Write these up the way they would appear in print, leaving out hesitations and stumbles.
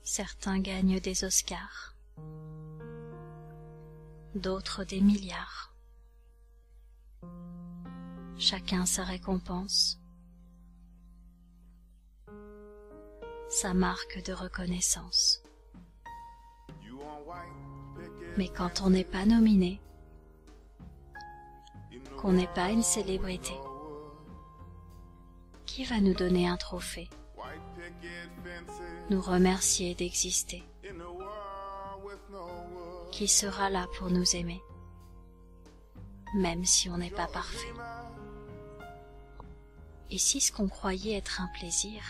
Certains gagnent des Oscars, d'autres des milliards. Chacun sa récompense, sa marque de reconnaissance. Mais quand on n'est pas nominé, qu'on n'est pas une célébrité, qui va nous donner un trophée, nous remercier d'exister? Qui sera là pour nous aimer, même si on n'est pas parfait? Et si ce qu'on croyait être un plaisir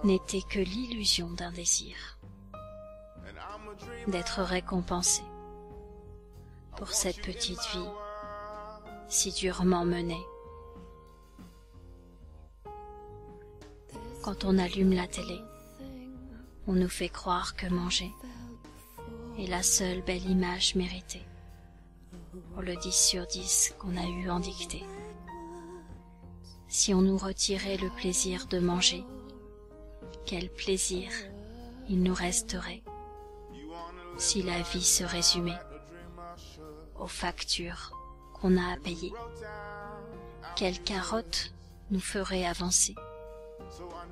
n'était que l'illusion d'un désir, d'être récompensé pour cette petite vie si durement menée? Quand on allume la télé, on nous fait croire que manger est la seule belle image méritée pour le 10 sur 10 qu'on a eu en dictée. Si on nous retirait le plaisir de manger, quel plaisir il nous resterait si la vie se résumait aux factures qu'on a à payer? Quelle carotte nous ferait avancer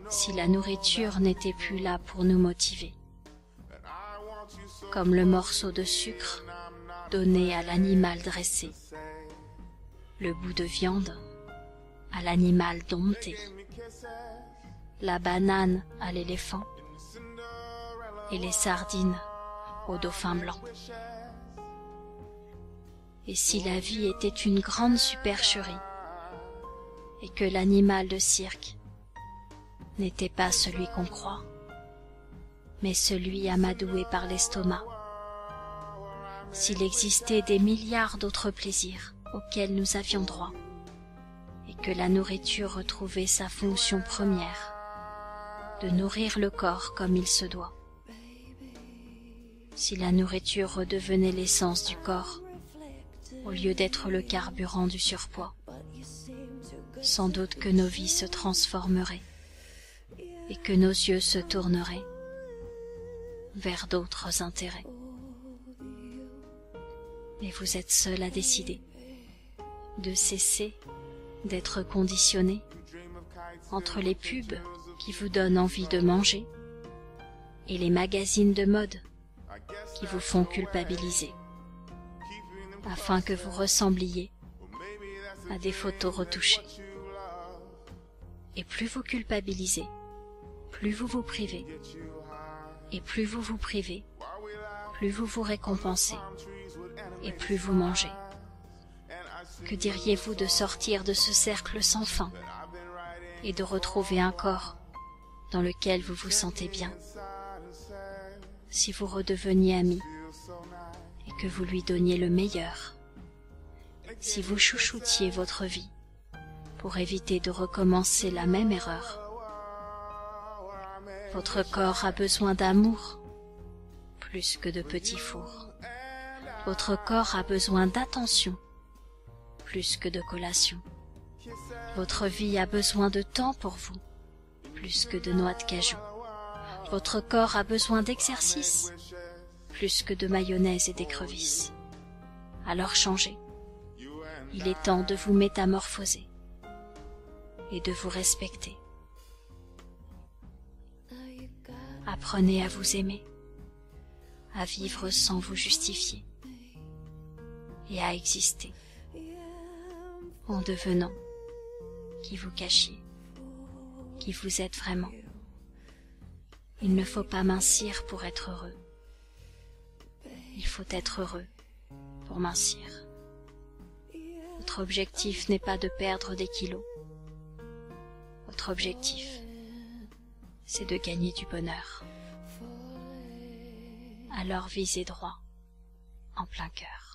si la nourriture n'était plus là pour nous motiver? Comme le morceau de sucre donné à l'animal dressé, le bout de viande à l'animal dompté, la banane à l'éléphant et les sardines au dauphin blanc. Et si la vie était une grande supercherie et que l'animal de cirque n'était pas celui qu'on croit, mais celui amadoué par l'estomac, s'il existait des milliards d'autres plaisirs auxquels nous avions droit, et que la nourriture retrouvait sa fonction première, de nourrir le corps comme il se doit, si la nourriture redevenait l'essence du corps, au lieu d'être le carburant du surpoids, sans doute que nos vies se transformeraient, et que nos yeux se tourneraient vers d'autres intérêts. Mais vous êtes seul à décider de cesser d'être conditionné entre les pubs qui vous donnent envie de manger et les magazines de mode qui vous font culpabiliser, afin que vous ressembliez à des photos retouchées. Et plus vous culpabilisez, plus vous vous privez, et plus vous vous privez, plus vous vous récompensez, et plus vous mangez. Que diriez-vous de sortir de ce cercle sans fin et de retrouver un corps dans lequel vous vous sentez bien, si vous redeveniez ami et que vous lui donniez le meilleur, si vous chouchoutiez votre vie pour éviter de recommencer la même erreur? Votre corps a besoin d'amour plus que de petits fours. Votre corps a besoin d'attention plus que de collation. Votre vie a besoin de temps pour vous plus que de noix de cajou. Votre corps a besoin d'exercice plus que de mayonnaise et d'écrevisses. Alors changez. Il est temps de vous métamorphoser et de vous respecter. Apprenez à vous aimer, à vivre sans vous justifier et à exister en devenant qui vous cachiez, qui vous êtes vraiment. Il ne faut pas mincir pour être heureux. Il faut être heureux pour mincir. Votre objectif n'est pas de perdre des kilos. Votre objectif, c'est de gagner du bonheur. Alors visez droit, en plein cœur.